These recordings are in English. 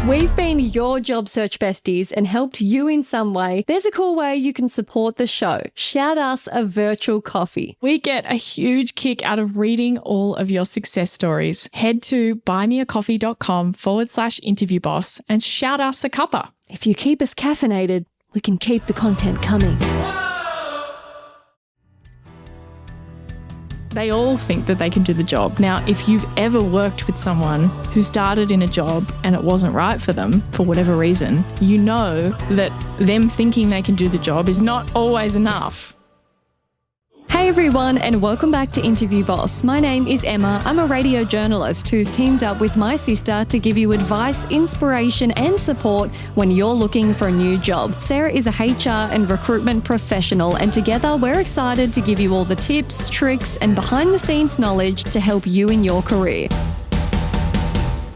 we've been your job search besties and helped you in some way, there's a cool way you can support the show. Shout us a virtual coffee. We get a huge kick out of reading all of your success stories. Head to buymeacoffee.com/interviewboss and shout us a cuppa. If you keep us caffeinated, we can keep the content coming. They all think that they can do the job. Now, if you've ever worked with someone who started in a job and it wasn't right for them for whatever reason, you know that them thinking they can do the job is not always enough. Hey everyone, and welcome back to Interview Boss. My name is Emma. I'm a radio journalist who's teamed up with my sister to give you advice, inspiration and support when you're looking for a new job. Sarah is a HR and recruitment professional, and together we're excited to give you all the tips, tricks and behind the scenes knowledge to help you in your career.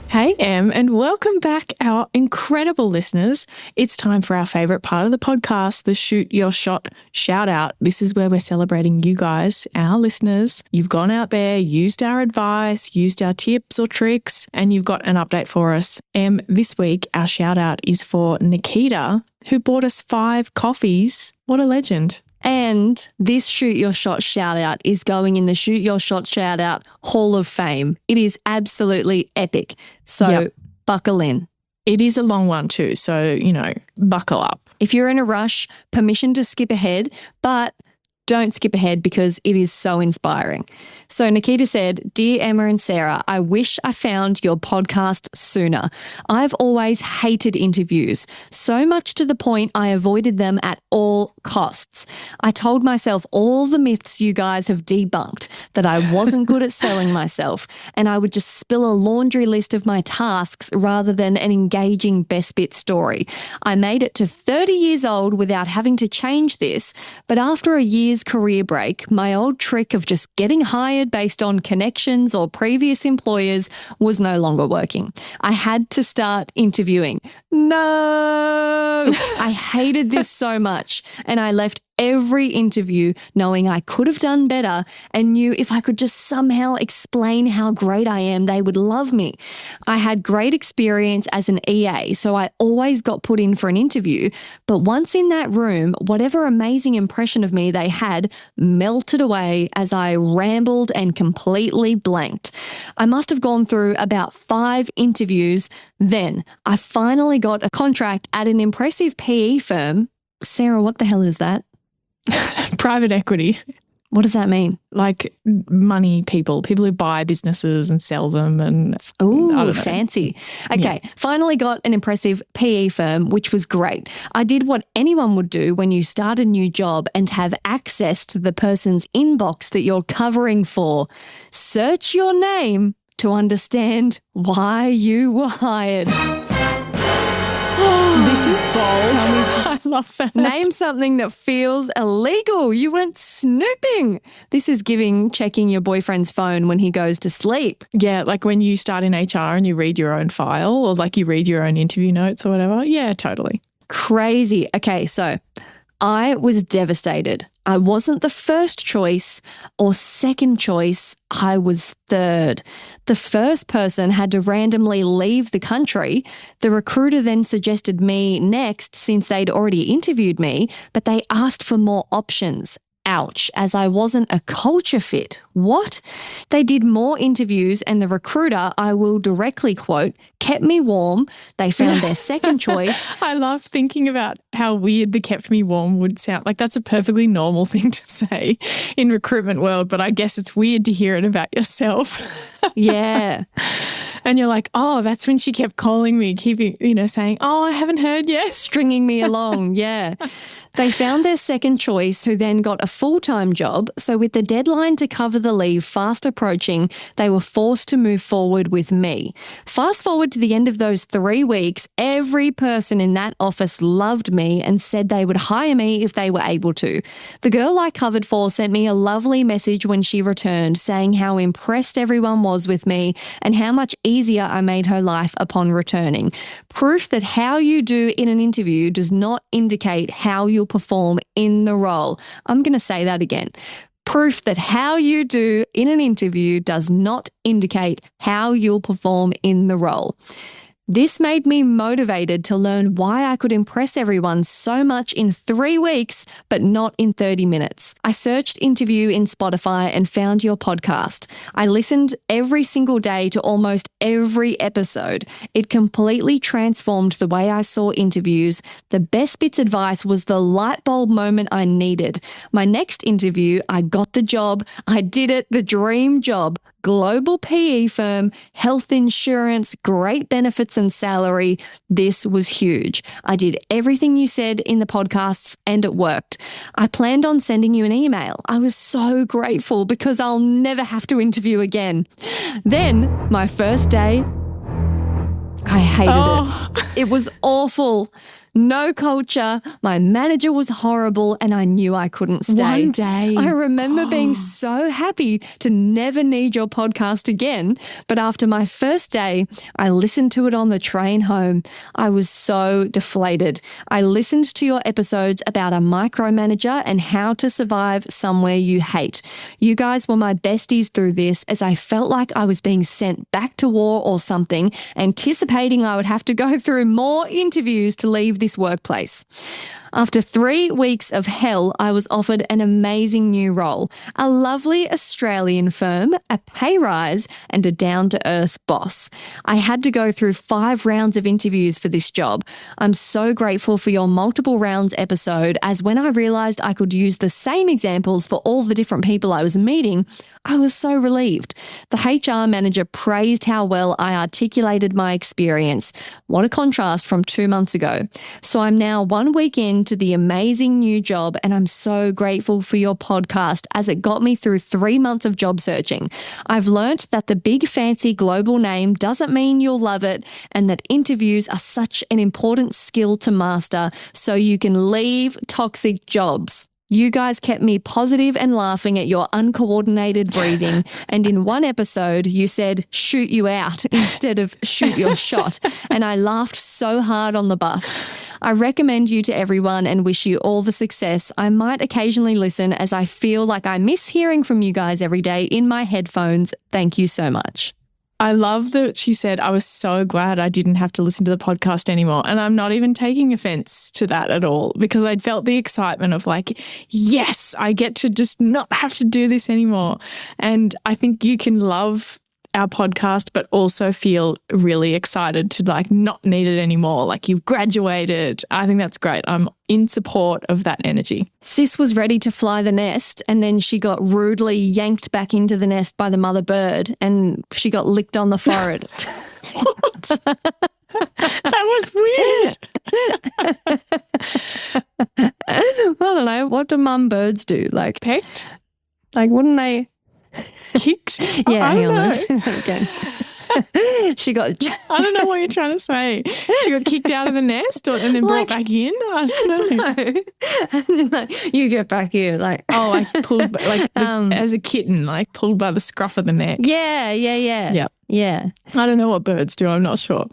Hey, Em, and welcome back, our incredible listeners. It's time for our favourite part of the podcast, the Shoot Your Shot Shout Out. This is where we're celebrating you guys, our listeners. You've gone out there, used our advice, used our tips or tricks, and you've got an update for us. Em, this week, our shout out is for Nikita, who bought us 5 coffees. What a legend. And this Shoot Your Shot shout out is going in the Shoot Your Shot shout out Hall of Fame. It is absolutely epic. So Buckle in. It is a long one too. So, buckle up. If you're in a rush, permission to skip ahead, but don't skip ahead because it is so inspiring. So Nikita said, "Dear Emma and Sarah, I wish I found your podcast sooner. I've always hated interviews, so much to the point I avoided them at all costs. I told myself all the myths you guys have debunked, that I wasn't good at selling myself, and I would just spill a laundry list of my tasks rather than an engaging best bit story. I made it to 30 years old without having to change this, but after a year's career break, my old trick of just getting hired based on connections or previous employers was no longer working. I had to start interviewing. No! I hated this so much, and I left every interview knowing I could have done better and knew if I could just somehow explain how great I am, they would love me. I had great experience as an EA, so I always got put in for an interview, but once in that room, whatever amazing impression of me they had melted away as I rambled and completely blanked. I must have gone through about 5 interviews. Then I finally got a contract at an impressive PE firm. Sarah, what the hell is that? Private equity. What does that mean? Like money people who buy businesses and sell them and ooh, fancy. Okay, Finally got an impressive PE firm, which was great. I did what anyone would do when you start a new job and have access to the person's inbox that you're covering for. Search your name to understand why you were hired. This is bold. I love that. Name something that feels illegal. You went snooping. This is checking your boyfriend's phone when he goes to sleep. Yeah, like when you start in HR and you read your own file or like you read your own interview notes or whatever. Yeah, totally. Crazy. Okay, so I was devastated. I wasn't the first choice or second choice. I was third. The first person had to randomly leave the country. The recruiter then suggested me next since they'd already interviewed me, but they asked for more options. Ouch, as I wasn't a culture fit. What? They did more interviews and the recruiter, I will directly quote, kept me warm. They found their second choice. I love thinking about how weird the kept me warm would sound. Like that's a perfectly normal thing to say in recruitment world, but I guess it's weird to hear it about yourself. Yeah. And you're like, oh, that's when she kept calling me, saying, oh, I haven't heard yet. Stringing me along, yeah. They found their second choice, who then got a full-time job. So with the deadline to cover the leave fast approaching, they were forced to move forward with me. Fast forward to the end of those 3 weeks, every person in that office loved me and said they would hire me if they were able to. The girl I covered for sent me a lovely message when she returned, saying how impressed everyone was with me and how much easier I made her life upon returning. Proof that how you do in an interview does not indicate how you'll perform in the role. I'm going to say that again. Proof that how you do in an interview does not indicate how you'll perform in the role. This made me motivated to learn why I could impress everyone so much in 3 weeks, but not in 30 minutes. I searched interview in Spotify and found your podcast. I listened every single day to almost every episode. It completely transformed the way I saw interviews. The best bits advice was the light bulb moment I needed. My next interview, I got the job. I did it, the dream job. Global PE firm, health insurance, great benefits and salary. This was huge. I did everything you said in the podcasts and it worked. I planned on sending you an email. I was so grateful because I'll never have to interview again. Then, my first day, I hated it. It was awful. No culture. My manager was horrible and I knew I couldn't stay. One day. I remember being so happy to never need your podcast again. But after my first day, I listened to it on the train home. I was so deflated. I listened to your episodes about a micromanager and how to survive somewhere you hate. You guys were my besties through this as I felt like I was being sent back to war or something, anticipating I would have to go through more interviews to leave this workplace. After 3 weeks of hell, I was offered an amazing new role, a lovely Australian firm, a pay rise, and a down-to-earth boss. I had to go through 5 rounds of interviews for this job. I'm so grateful for your multiple rounds episode, as when I realised I could use the same examples for all the different people I was meeting, I was so relieved. The HR manager praised how well I articulated my experience. What a contrast from 2 months ago. So I'm now 1 week into the amazing new job and I'm so grateful for your podcast as it got me through 3 months of job searching. I've learnt that the big fancy global name doesn't mean you'll love it and that interviews are such an important skill to master so you can leave toxic jobs. You guys kept me positive and laughing at your uncoordinated breathing. And in one episode, you said, shoot you out instead of shoot your shot. And I laughed so hard on the bus. I recommend you to everyone and wish you all the success. I might occasionally listen as I feel like I miss hearing from you guys every day in my headphones. Thank you so much. I love that she said, I was so glad I didn't have to listen to the podcast anymore. And I'm not even taking offense to that at all because I'd felt the excitement of like, yes, I get to just not have to do this anymore. And I think you can love our podcast, but also feel really excited to like not need it anymore. Like you've graduated. I think that's great. I'm in support of that energy. Sis was ready to fly the nest and then she got rudely yanked back into the nest by the mother bird and she got licked on the forehead. What? That was weird. I don't know. What do mum birds do? Like pecked? Like wouldn't they? Kicked? Yeah, I hang don't on. know. Okay. She got... I don't know what you're trying to say. She got kicked out of the nest and then brought back in? I don't know. No. And then like, you get back here. Like, oh, like pulled, like as a kitten, like pulled by the scruff of the neck. Yeah. Yep. Yeah. I don't know what birds do. I'm not sure.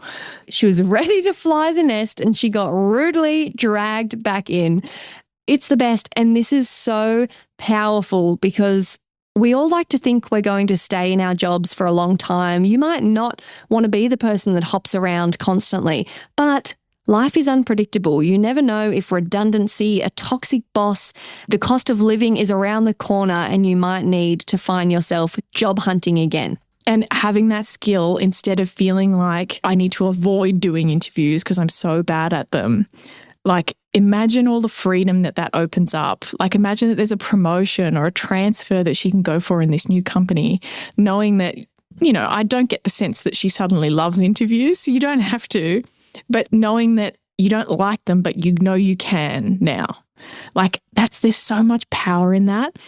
She was ready to fly the nest and she got rudely dragged back in. It's the best. And this is so powerful because we all like to think we're going to stay in our jobs for a long time. You might not want to be the person that hops around constantly, but life is unpredictable. You never know if redundancy, a toxic boss, the cost of living is around the corner and you might need to find yourself job hunting again. And having that skill instead of feeling like I need to avoid doing interviews because I'm so bad at them. Like, imagine all the freedom that opens up. Like, imagine that there's a promotion or a transfer that she can go for in this new company, knowing that, you know, I don't get the sense that she suddenly loves interviews. You don't have to, but knowing that you don't like them, but you know you can now. Like, there's so much power in that.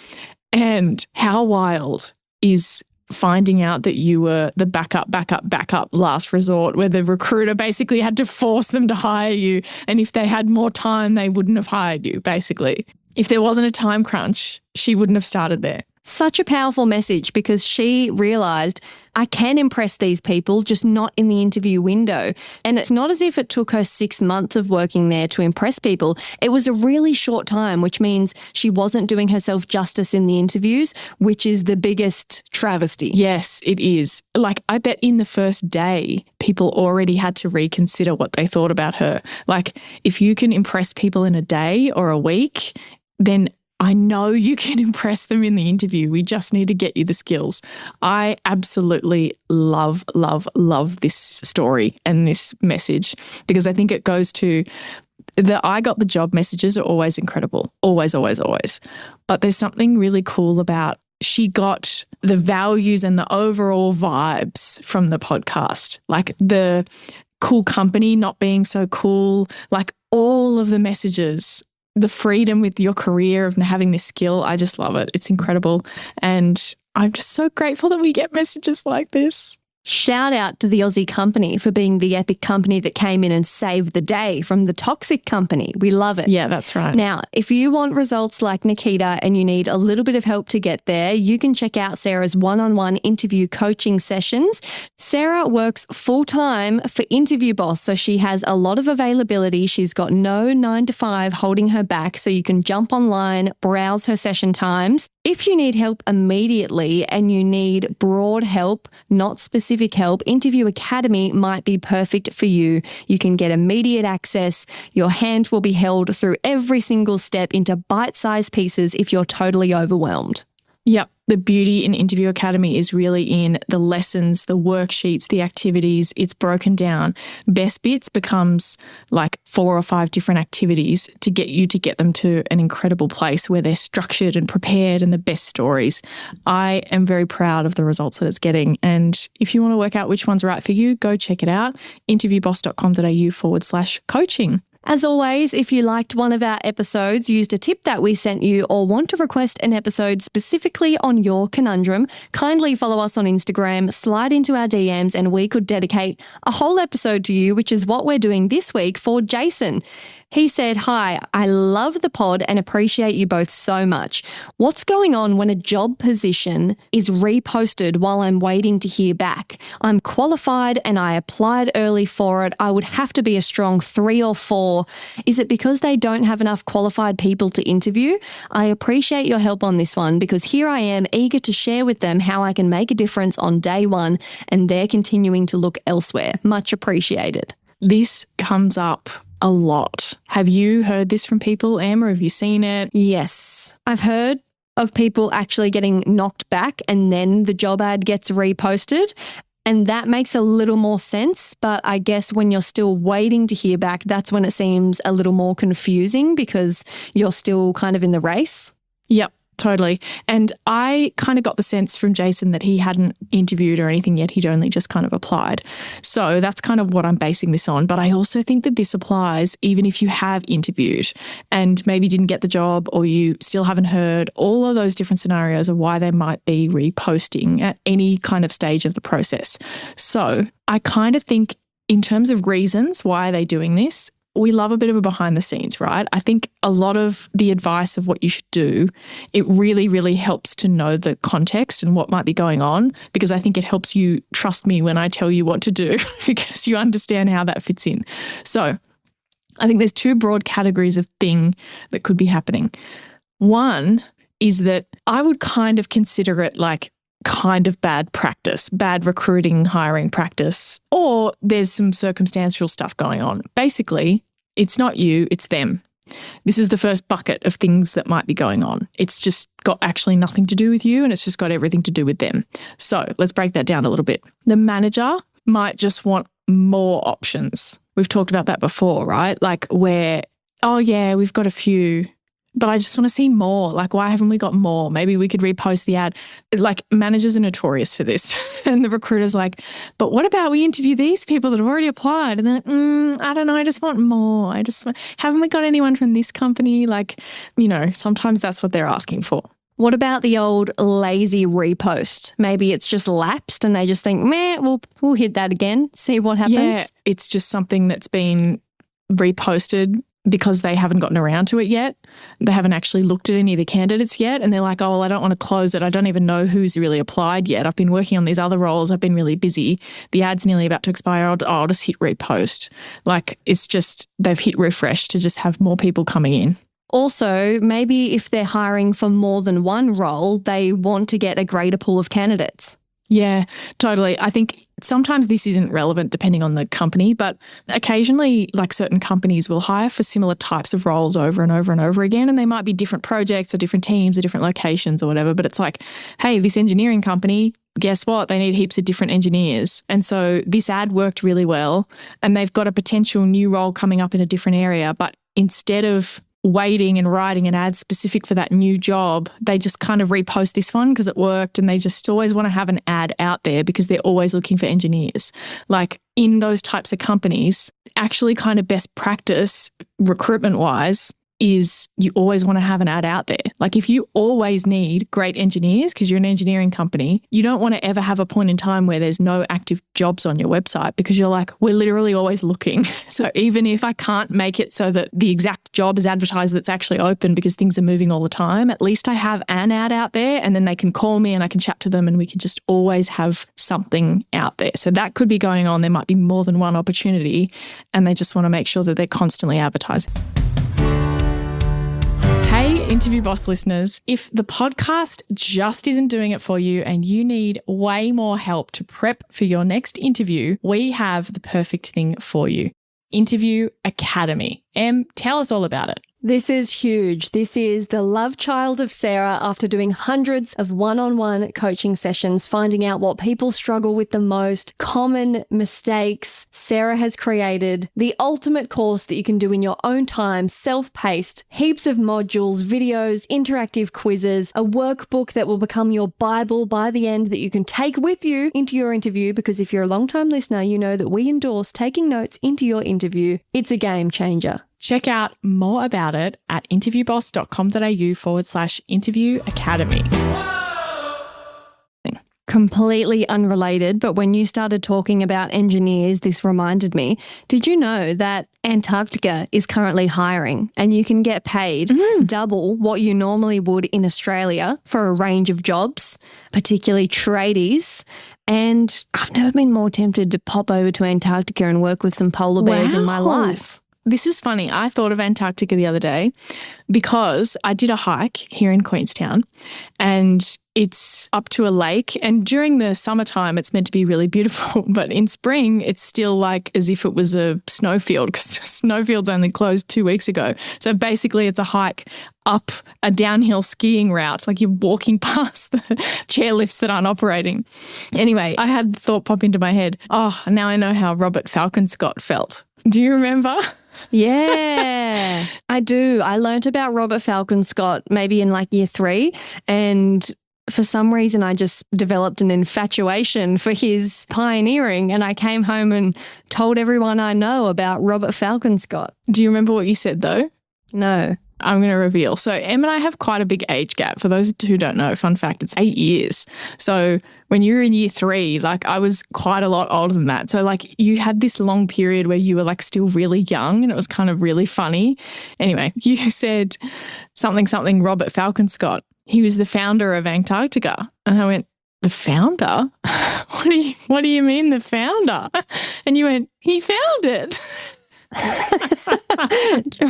And how wild is finding out that you were the backup last resort where the recruiter basically had to force them to hire you. And if they had more time, they wouldn't have hired you, basically. If there wasn't a time crunch, she wouldn't have started there. Such a powerful message because she realized I can impress these people, just not in the interview window. And it's not as if it took her 6 months of working there to impress people. It was a really short time, which means she wasn't doing herself justice in the interviews, which is the biggest travesty. Yes, it is. Like, I bet in the first day, people already had to reconsider what they thought about her. Like, if you can impress people in a day or a week, then I know you can impress them in the interview. We just need to get you the skills. I absolutely love, love, love this story and this message because I think it goes to the I got the job messages are always incredible. Always, always, always. But there's something really cool about she got the values and the overall vibes from the podcast, like the cool company not being so cool, like all of the messages, the freedom with your career of having this skill. I just love it. It's incredible. And I'm just so grateful that we get messages like this. Shout out to the Aussie company for being the epic company that came in and saved the day from the toxic company. We love it. Yeah, that's right. Now, if you want results like Nikita and you need a little bit of help to get there, you can check out Sarah's one-on-one interview coaching sessions. Sarah works full-time for Interview Boss, so she has a lot of availability. She's got no 9 to 5 holding her back, so you can jump online, browse her session times. If you need help immediately and you need broad help, not specific help, Interview Academy might be perfect for you. You can get immediate access. Your hand will be held through every single step into bite-sized pieces if you're totally overwhelmed. Yep. The beauty in Interview Academy is really in the lessons, the worksheets, the activities. It's broken down. Best Bits becomes like 4 or 5 different activities to get them to an incredible place where they're structured and prepared and the best stories. I am very proud of the results that it's getting. And if you want to work out which one's right for you, go check it out. interviewboss.com.au/coaching. As always, if you liked one of our episodes, used a tip that we sent you, or want to request an episode specifically on your conundrum, kindly follow us on Instagram, slide into our DMs, and we could dedicate a whole episode to you, which is what we're doing this week for Jason. He said, "Hi, I love the pod and appreciate you both so much. What's going on when a job position is reposted while I'm waiting to hear back? I'm qualified and I applied early for it. I would have to be a strong 3 or 4. Is it because they don't have enough qualified people to interview? I appreciate your help on this one because here I am eager to share with them how I can make a difference on day one and they're continuing to look elsewhere. Much appreciated." This comes up a lot. Have you heard this from people, Em, or have you seen it? Yes. I've heard of people actually getting knocked back and then the job ad gets reposted. And that makes a little more sense. But I guess when you're still waiting to hear back, that's when it seems a little more confusing because you're still kind of in the race. Yep. Totally. And I kind of got the sense from Jason that he hadn't interviewed or anything yet. He'd only just kind of applied. So that's kind of what I'm basing this on. But I also think that this applies even if you have interviewed and maybe didn't get the job or you still haven't heard. All of those different scenarios of why they might be reposting at any kind of stage of the process. So I kind of think in terms of reasons why are they doing this, we love a bit of a behind the scenes, right? I think a lot of the advice of what you should do, it really, really helps to know the context and what might be going on because I think it helps you trust me when I tell you what to do because you understand how that fits in. So I think there's 2 broad categories of thing that could be happening. One is that I would kind of consider it like kind of bad practice, bad recruiting, hiring practice, or there's some circumstantial stuff going on. Basically, it's not you, it's them. This is the first bucket of things that might be going on. It's just got actually nothing to do with you and it's just got everything to do with them. So let's break that down a little bit. The manager might just want more options. We've talked about that before, right? Like where, oh yeah, we've got a few, but I just want to see more. Like, why haven't we got more? Maybe we could repost the ad. Like, managers are notorious for this. And the recruiter's like, but what about we interview these people that have already applied? And they're like, I don't know, I just want more. Haven't we got anyone from this company? Like, sometimes that's what they're asking for. What about the old lazy repost? Maybe it's just lapsed and they just think, we'll hit that again, see what happens. Yeah, it's just something that's been reposted because they haven't gotten around to it yet. They haven't actually looked at any of the candidates yet. And they're like, oh, well, I don't want to close it. I don't even know who's really applied yet. I've been working on these other roles. I've been really busy. The ad's nearly about to expire. I'll just hit repost. Like, it's just, they've hit refresh to just have more people coming in. Also, maybe if they're hiring for more than one role, they want to get a greater pool of candidates. Yeah, totally. I think sometimes this isn't relevant depending on the company, but occasionally like certain companies will hire for similar types of roles over and over and over again. And they might be different projects or different teams or different locations or whatever. But it's like, hey, this engineering company, guess what? They need heaps of different engineers. And so this ad worked really well and they've got a potential new role coming up in a different area. But instead of waiting and writing an ad specific for that new job, they just kind of repost this one because it worked, and they just always want to have an ad out there because they're always looking for engineers. Like, in those types of companies, actually kind of best practice recruitment wise is you always want to have an ad out there. Like, if you always need great engineers because you're an engineering company, you don't want to ever have a point in time where there's no active jobs on your website because you're like, we're literally always looking. So even if I can't make it so that the exact job is advertised that's actually open because things are moving all the time, at least I have an ad out there and then they can call me and I can chat to them and we can just always have something out there. So that could be going on. There might be more than one opportunity and they just want to make sure that they're constantly advertising. Hey, Interview Boss listeners, if the podcast just isn't doing it for you and you need way more help to prep for your next interview, we have the perfect thing for you. Interview Academy. Em, tell us all about it. This is huge. This is the love child of Sarah after doing hundreds of one-on-one coaching sessions, finding out what people struggle with the most, common mistakes. Sarah has created the ultimate course that you can do in your own time, self-paced, heaps of modules, videos, interactive quizzes, a workbook that will become your Bible by the end that you can take with you into your interview, because if you're a long-time listener, you know that we endorse taking notes into your interview. It's a game changer. Check out more about it at interviewboss.com.au/interview academy. Completely unrelated, but when you started talking about engineers, this reminded me. Did you know that Antarctica is currently hiring and you can get paid double what you normally would in Australia for a range of jobs, particularly tradies? And I've never been more tempted to pop over to Antarctica and work with some polar bears in my life. This is funny. I thought of Antarctica the other day because I did a hike here in Queenstown and it's up to a lake, and during the summertime it's meant to be really beautiful, but in spring it's still like as if it was a snowfield because the snowfield's only closed 2 weeks ago. So basically it's a hike up a downhill skiing route, like you're walking past the chairlifts that aren't operating. Anyway, I had the thought pop into my head, oh, now I know how Robert Falcon Scott felt. Do you remember? Yeah, I do. I learnt about Robert Falcon Scott maybe in like year 3, and for some reason I just developed an infatuation for his pioneering, and I came home and told everyone I know about Robert Falcon Scott. Do you remember what you said though? No. I'm going to reveal. So Em and I have quite a big age gap. For those who don't know, fun fact, it's 8 years. So when you were in year 3, like I was quite a lot older than that. So like you had this long period where you were like still really young and it was kind of really funny. Anyway, you said something Robert Falcon Scott. He was the founder of Antarctica. And I went, the founder? What do you mean the founder? And you went, he found it.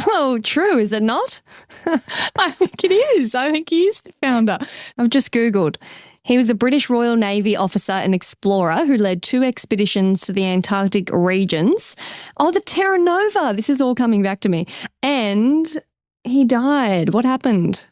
Well, true, is it not? I think it is. I think he is the founder. I've just Googled. He was a British Royal Navy officer and explorer who led 2 expeditions to the Antarctic regions. Oh, the Terra Nova. This is all coming back to me. And he died. What happened?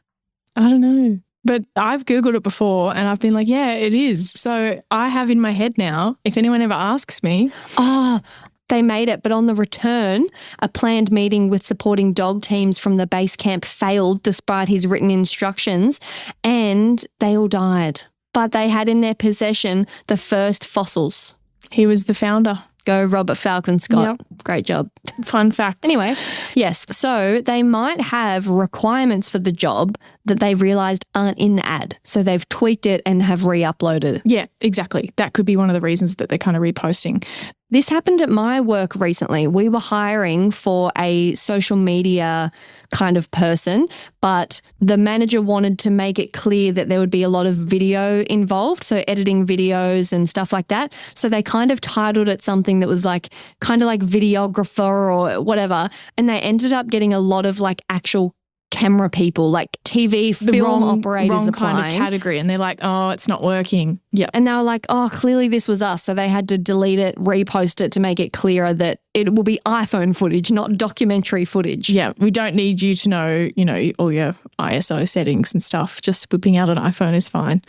I don't know. But I've Googled it before and I've been like, yeah, it is. So I have in my head now, if anyone ever asks me. Oh, they made it, but on the return, a planned meeting with supporting dog teams from the base camp failed despite his written instructions, and they all died. But they had in their possession the first fossils. He was the founder. Go Robert Falcon Scott. Yep. Great job. Fun fact. Anyway, yes. So they might have requirements for the job that they've realised aren't in the ad. So they've tweaked it and have re-uploaded. Yeah, exactly. That could be one of the reasons that they're kind of reposting. This happened at my work recently. We were hiring for a social media kind of person, but the manager wanted to make it clear that there would be a lot of video involved, so editing videos and stuff like that. So they kind of titled it something that was like kind of like videographer or whatever, and they ended up getting a lot of like actual camera people, like TV film operators wrong applying. kind of category, and they're like, oh, it's not working. Yeah. And they were like, oh, clearly this was us. So they had to delete it, repost it to make it clearer that it will be iPhone footage, not documentary footage. Yeah, we don't need you to know, all your ISO settings and stuff. Just whipping out an iPhone is fine.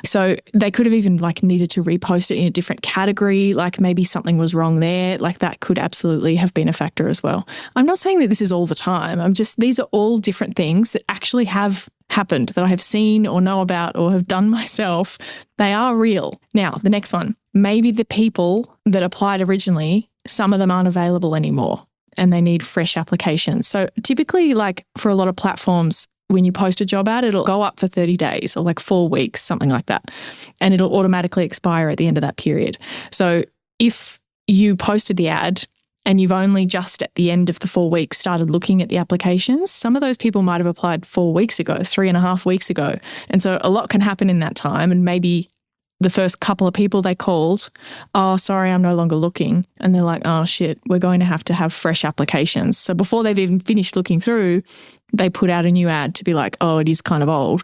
So they could have even like needed to repost it in a different category, like maybe something was wrong there. Like that could absolutely have been a factor as well. I'm not saying that this is all the time. These are all different things that actually have happened that I have seen or know about or have done myself. They are real. Now, the next one, maybe the people that applied originally, some of them aren't available anymore and they need fresh applications. So typically, like for a lot of platforms, when you post a job ad, it'll go up for 30 days or like 4 weeks, something like that. And it'll automatically expire at the end of that period. So if you posted the ad and you've only just at the end of the 4 weeks started looking at the applications, some of those people might have applied 4 weeks ago, 3.5 weeks ago. And so a lot can happen in that time. And maybe the first couple of people they called, oh, sorry, I'm no longer looking. And they're like, oh, shit, we're going to have fresh applications. So before they've even finished looking through, they put out a new ad to be like, oh, it is kind of old.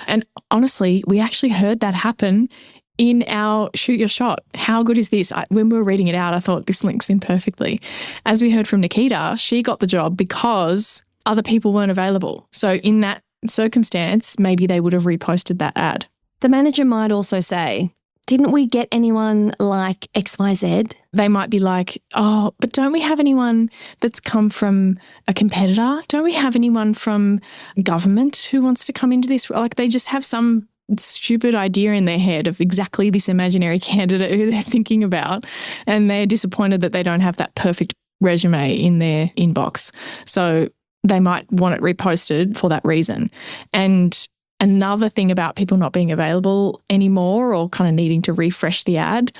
And honestly, we actually heard that happen in our Shoot Your Shot. How good is this? When we were reading it out, I thought this links in perfectly. As we heard from Nikita, she got the job because other people weren't available. So in that circumstance, maybe they would have reposted that ad. The manager might also say, didn't we get anyone like XYZ? They might be like, oh, but don't we have anyone that's come from a competitor? Don't we have anyone from government who wants to come into this? Like they just have some stupid idea in their head of exactly this imaginary candidate who they're thinking about, and they're disappointed that they don't have that perfect resume in their inbox. So they might want it reposted for that reason. And another thing about people not being available anymore or kind of needing to refresh the ad,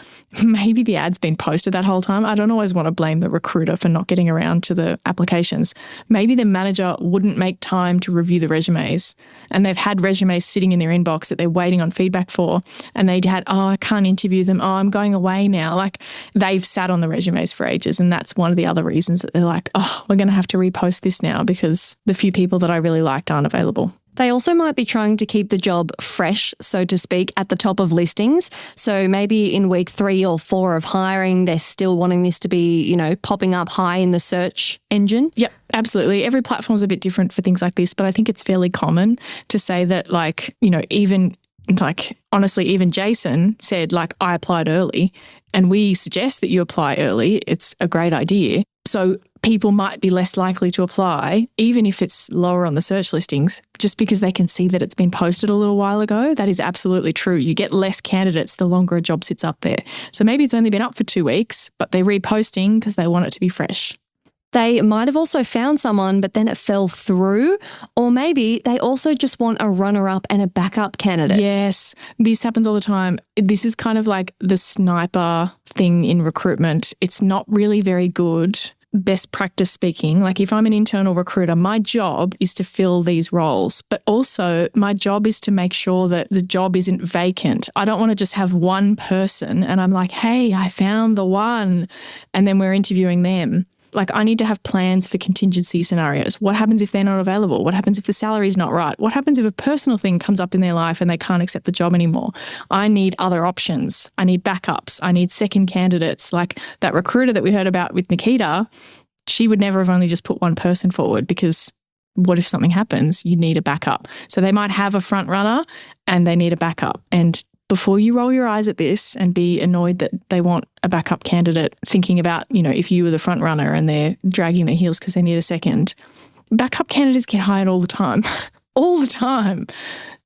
maybe the ad's been posted that whole time. I don't always want to blame the recruiter for not getting around to the applications. Maybe the manager wouldn't make time to review the resumes, and they've had resumes sitting in their inbox that they're waiting on feedback for, and they had, oh, I can't interview them. Oh, I'm going away now. Like they've sat on the resumes for ages, and that's one of the other reasons that they're like, oh, we're going to have to repost this now because the few people that I really liked aren't available. They also might be trying to keep the job fresh, so to speak, at the top of listings. So maybe in week 3 or 4 of hiring, they're still wanting this to be, popping up high in the search engine. Yep, absolutely. Every platform's a bit different for things like this, but I think it's fairly common to say that even Jason said, I applied early, and we suggest that you apply early. It's a great idea. So people might be less likely to apply, even if it's lower on the search listings, just because they can see that it's been posted a little while ago. That is absolutely true. You get less candidates the longer a job sits up there. So maybe it's only been up for 2 weeks, but they're reposting because they want it to be fresh. They might have also found someone, but then it fell through. Or maybe they also just want a runner-up and a backup candidate. Yes, this happens all the time. This is kind of like the sniper thing in recruitment. It's not really very good. Best practice speaking, like if I'm an internal recruiter, my job is to fill these roles, but also my job is to make sure that the job isn't vacant. I don't want to just have one person and I'm like, hey, I found the one, and then we're interviewing them. Like I need to have plans for contingency scenarios. What happens if they're not available? What happens if the salary is not right? What happens if a personal thing comes up in their life and they can't accept the job anymore? I need other options. I need backups. I need second candidates. Like that recruiter that we heard about with Nikita, she would never have only just put one person forward, because what if something happens? You need a backup. So they might have a front runner and they need a backup. And before you roll your eyes at this and be annoyed that they want a backup candidate, thinking about, if you were the front runner and they're dragging their heels because they need a second, backup candidates get hired all the time. All the time.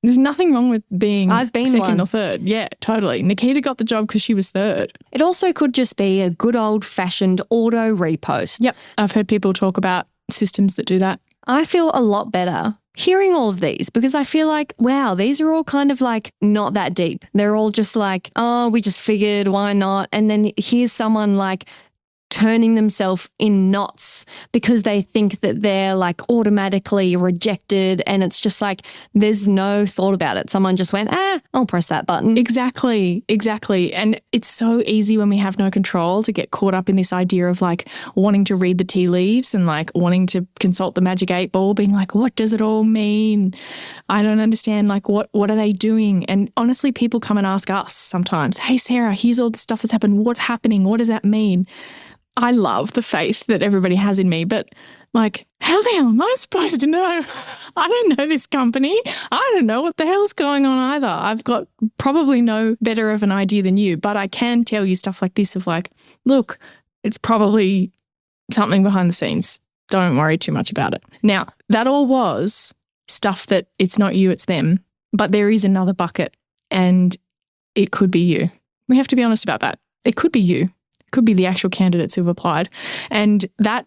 There's nothing wrong with being second or third. Yeah, totally. Nikita got the job because she was third. It also could just be a good old-fashioned auto-repost. Yep. I've heard people talk about systems that do that. I feel a lot better hearing all of these because I feel like, wow, these are all kind of like not that deep. They're all just like, oh, we just figured, why not? And then here's someone like turning themselves in knots because they think that they're like automatically rejected, and it's just like there's no thought about it. Someone just went, I'll press that button. Exactly. And it's so easy when we have no control to get caught up in this idea of like wanting to read the tea leaves and like wanting to consult the magic 8-ball, being like, what does it all mean? I don't understand. Like, what are they doing? And honestly, people come and ask us sometimes, hey, Sarah, here's all the stuff that's happened. What's happening? What does that mean? I love the faith that everybody has in me, but like, how the hell am I supposed to know? I don't know this company. I don't know what the hell's going on either. I've got probably no better of an idea than you, but I can tell you stuff like this of like, look, it's probably something behind the scenes. Don't worry too much about it. Now, that all was stuff that it's not you, it's them, but there is another bucket and it could be you. We have to be honest about that. It could be you. Could be the actual candidates who've applied. And that,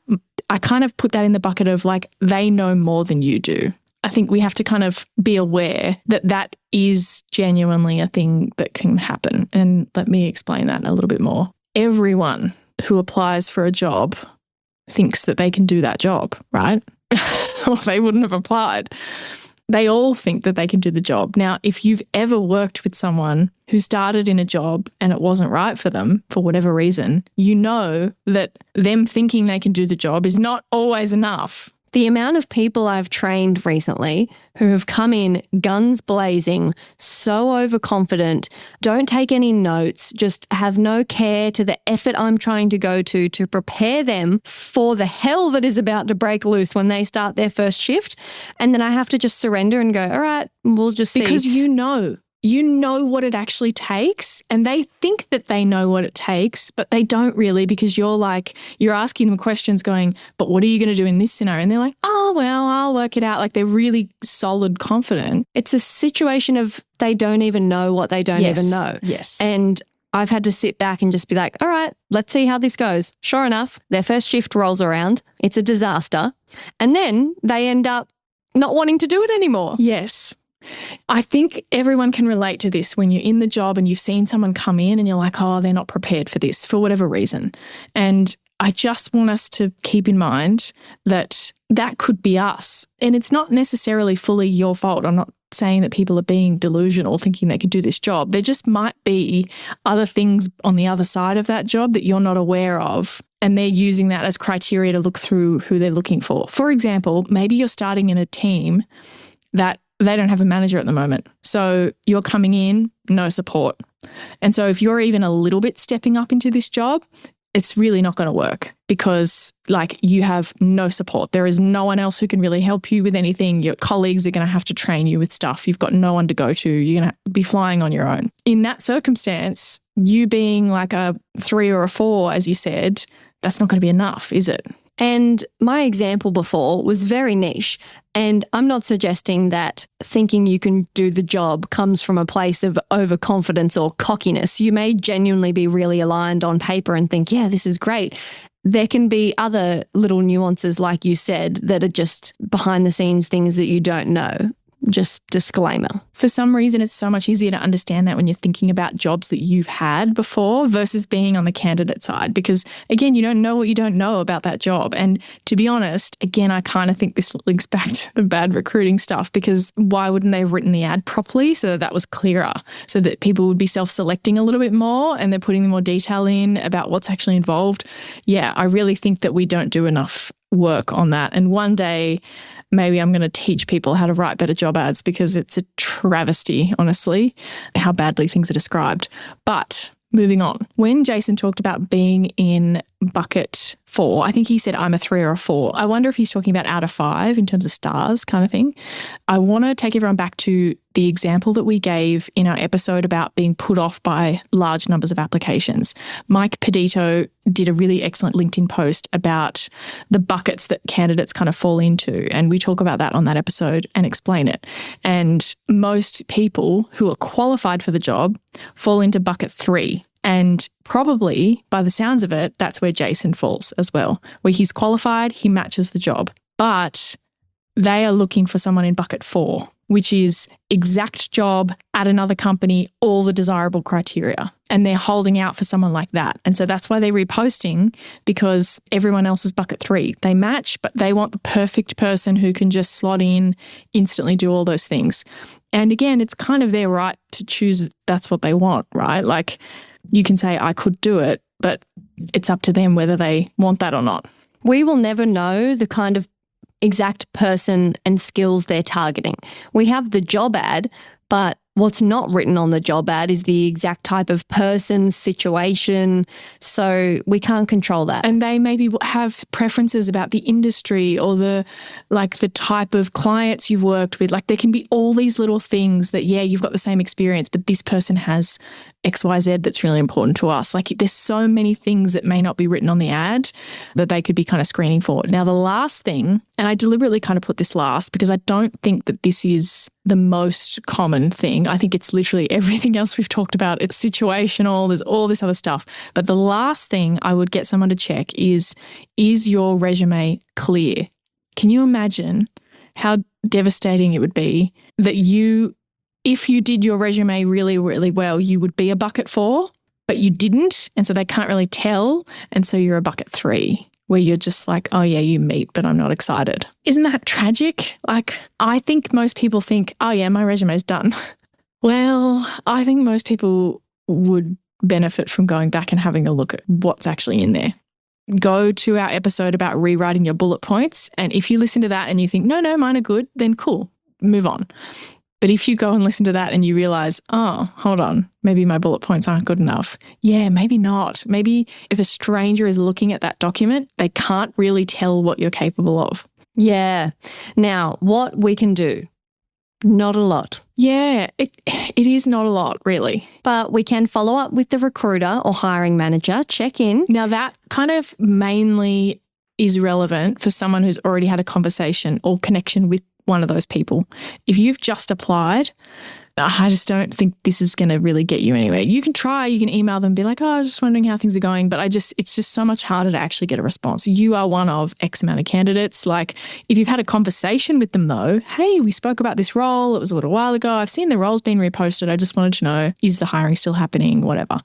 I kind of put that in the bucket of like, they know more than you do. I think we have to kind of be aware that that is genuinely a thing that can happen. And let me explain that a little bit more. Everyone who applies for a job thinks that they can do that job, right? Or they wouldn't have applied. They all think that they can do the job. Now, if you've ever worked with someone who started in a job and it wasn't right for them for whatever reason, you know that them thinking they can do the job is not always enough. The amount of people I've trained recently who have come in guns blazing, so overconfident, don't take any notes, just have no care to the effort I'm trying to go to prepare them for the hell that is about to break loose when they start their first shift. And then I have to just surrender and go, all right, we'll just see. Because you know what it actually takes, and they think that they know what it takes, but they don't really, because you're asking them questions going, but what are you going to do in this scenario? And they're like, oh, well, I'll work it out. Like they're really solid, confident. It's a situation of they don't even know what they don't even know. Yes. And I've had to sit back and just be like, all right, let's see how this goes. Sure enough, their first shift rolls around. It's a disaster. And then they end up not wanting to do it anymore. Yes. I think everyone can relate to this when you're in the job and you've seen someone come in and you're like, oh, they're not prepared for this for whatever reason. And I just want us to keep in mind that that could be us. And it's not necessarily fully your fault. I'm not saying that people are being delusional thinking they could do this job. There just might be other things on the other side of that job that you're not aware of. And they're using that as criteria to look through who they're looking for. For example, maybe you're starting in a team that they don't have a manager at the moment. So you're coming in, no support. And so if you're even a little bit stepping up into this job, it's really not going to work because like you have no support. There is no one else who can really help you with anything. Your colleagues are going to have to train you with stuff. You've got no one to go to. You're going to be flying on your own. In that circumstance, you being like a 3 or a 4, as you said, that's not going to be enough, is it? And my example before was very niche. And I'm not suggesting that thinking you can do the job comes from a place of overconfidence or cockiness. You may genuinely be really aligned on paper and think, yeah, this is great. There can be other little nuances, like you said, that are just behind the scenes things that you don't know. Just disclaimer. For some reason, it's so much easier to understand that when you're thinking about jobs that you've had before versus being on the candidate side, because again, you don't know what you don't know about that job. And to be honest, again, I kind of think this links back to the bad recruiting stuff, because why wouldn't they have written the ad properly so that that was clearer, so that people would be self-selecting a little bit more and they're putting more detail in about what's actually involved? Yeah, I really think that we don't do enough work on that. And one day, maybe I'm going to teach people how to write better job ads, because it's a travesty, honestly, how badly things are described. But moving on, when Jason talked about being in bucket 4, I think he said I'm a 3 or a 4. I wonder if he's talking about out of 5 in terms of stars kind of thing. I want to take everyone back to the example that we gave in our episode about being put off by large numbers of applications. Mike Pedito did a really excellent LinkedIn post about the buckets that candidates kind of fall into. And we talk about that on that episode and explain it. And most people who are qualified for the job fall into bucket 3. And probably, by the sounds of it, that's where Jason falls as well, where he's qualified, he matches the job. But they are looking for someone in bucket 4, which is exact job at another company, all the desirable criteria. And they're holding out for someone like that. And so that's why they're reposting, because everyone else is bucket 3. They match, but they want the perfect person who can just slot in, instantly do all those things. And again, it's kind of their right to choose that's what they want, right? Like you can say, I could do it, but it's up to them whether they want that or not. We will never know the kind of exact person and skills they're targeting. We have the job ad, but what's not written on the job ad is the exact type of person, situation. So we can't control that. And they maybe have preferences about the industry or the type of clients you've worked with. Like there can be all these little things that, yeah, you've got the same experience, but this person has XYZ that's really important to us. Like there's so many things that may not be written on the ad that they could be kind of screening for. Now, the last thing, and I deliberately kind of put this last because I don't think that this is the most common thing. I think it's literally everything else we've talked about. It's situational. There's all this other stuff. But the last thing I would get someone to check is your resume clear? Can you imagine how devastating it would be that if you did your resume really, really well, you would be a bucket 4, but you didn't. And so they can't really tell. And so you're a bucket 3 where you're just like, oh yeah, you meet, but I'm not excited. Isn't that tragic? Like, I think most people think, oh yeah, my resume's done. Well, I think most people would benefit from going back and having a look at what's actually in there. Go to our episode about rewriting your bullet points. And if you listen to that and you think, no, mine are good, then cool, move on. But if you go and listen to that and you realize, oh, hold on, maybe my bullet points aren't good enough. Yeah, maybe not. Maybe if a stranger is looking at that document, they can't really tell what you're capable of. Yeah. Now, what we can do, not a lot. Yeah, it is not a lot, really. But we can follow up with the recruiter or hiring manager, check in. Now, that kind of mainly is relevant for someone who's already had a conversation or connection with one of those people. If you've just applied, I just don't think this is going to really get you anywhere. You can try, you can email them and be like, oh, I was just wondering how things are going. But it's just so much harder to actually get a response. You are one of X amount of candidates. Like if you've had a conversation with them though, hey, we spoke about this role. It was a little while ago. I've seen the role's been reposted. I just wanted to know, is the hiring still happening? Whatever.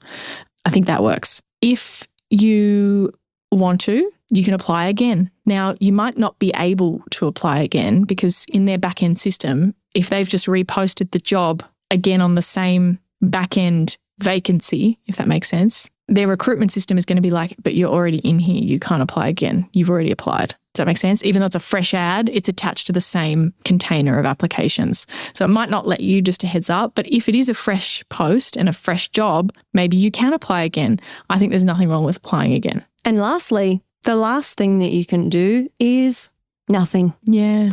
I think that works. If you want to, you can apply again. Now, you might not be able to apply again because in their back-end system, if they've just reposted the job again on the same back-end vacancy, if that makes sense, their recruitment system is going to be like, but you're already in here. You can't apply again. You've already applied. Does that make sense? Even though it's a fresh ad, it's attached to the same container of applications. So it might not let you just a heads up, but if it is a fresh post and a fresh job, maybe you can apply again. I think there's nothing wrong with applying again. And lastly, the last thing that you can do is nothing. Yeah.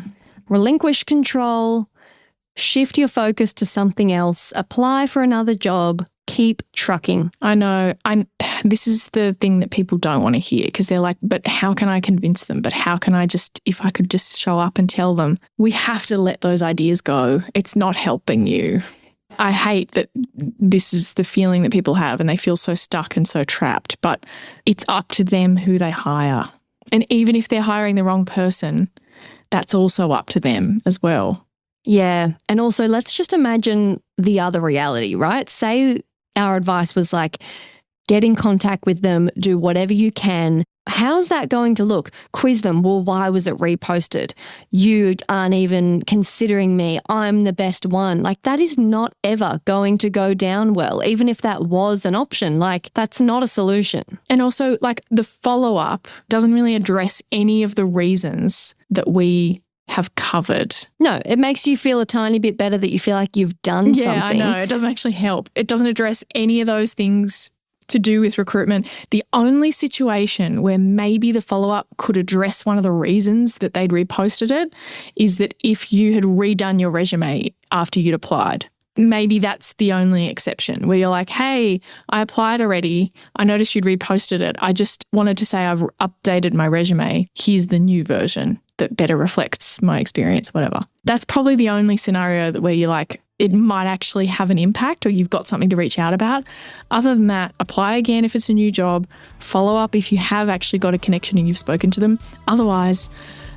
Relinquish control, shift your focus to something else, apply for another job, keep trucking. I know. This is the thing that people don't want to hear because they're like, but how can I convince them? But how can I if I could just show up and tell them? We have to let those ideas go. It's not helping you. I hate that this is the feeling that people have and they feel so stuck and so trapped, but it's up to them who they hire. And even if they're hiring the wrong person, that's also up to them as well. Yeah. And also let's just imagine the other reality, right? Say our advice was like, get in contact with them, do whatever you can. How's that going to look? Quiz them. Well, why was it reposted? You aren't even considering me. I'm the best one. Like that is not ever going to go down well, even if that was an option. Like that's not a solution. And also like the follow-up doesn't really address any of the reasons that we have covered. No, it makes you feel a tiny bit better that you feel like you've done something. Yeah, I know. It doesn't actually help. It doesn't address any of those things to do with recruitment. The only situation where maybe the follow-up could address one of the reasons that they'd reposted it is that if you had redone your resume after you'd applied. Maybe that's the only exception where you're like, hey, I applied already. I noticed you'd reposted it. I just wanted to say I've updated my resume. Here's the new version that better reflects my experience, whatever. That's probably the only scenario where you're like, it might actually have an impact or you've got something to reach out about. Other than that, apply again if it's a new job, follow up if you have actually got a connection and you've spoken to them. Otherwise,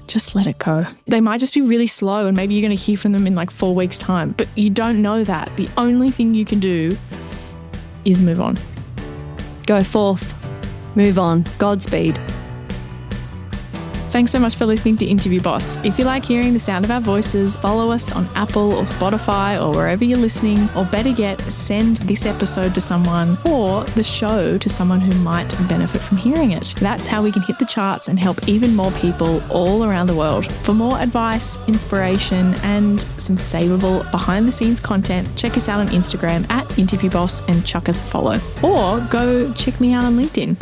just let it go. They might just be really slow and maybe you're going to hear from them in like 4 weeks' time, but you don't know that. The only thing you can do is move on. Go forth, move on, Godspeed. Thanks so much for listening to Interview Boss. If you like hearing the sound of our voices, follow us on Apple or Spotify or wherever you're listening, or better yet, send this episode to someone or the show to someone who might benefit from hearing it. That's how we can hit the charts and help even more people all around the world. For more advice, inspiration, and some savable behind-the-scenes content, check us out on Instagram @InterviewBoss and chuck us a follow. Or go check me out on LinkedIn.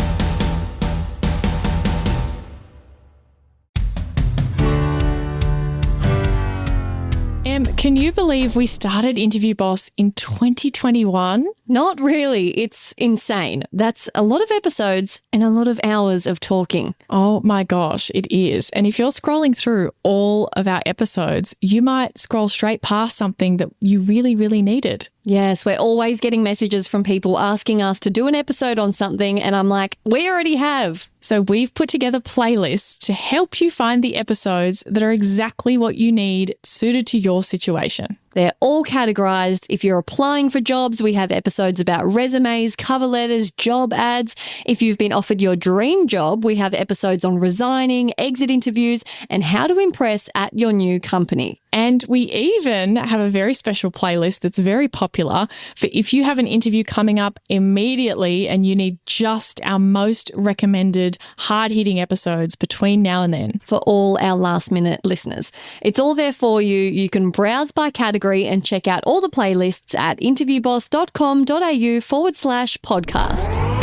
Can you believe we started Interview Boss in 2021? Not really. It's insane. That's a lot of episodes and a lot of hours of talking. Oh my gosh, it is. And if you're scrolling through all of our episodes, you might scroll straight past something that you really, really needed. Yes, we're always getting messages from people asking us to do an episode on something, and I'm like, we already have. So we've put together playlists to help you find the episodes that are exactly what you need, suited to your situation. They're all categorized. If you're applying for jobs, we have episodes about resumes, cover letters, job ads. If you've been offered your dream job, we have episodes on resigning, exit interviews, and how to impress at your new company. And we even have a very special playlist that's very popular for if you have an interview coming up immediately and you need just our most recommended hard-hitting episodes between now and then. For all our last-minute listeners. It's all there for you. You can browse by category and check out all the playlists at interviewboss.com.au/podcast.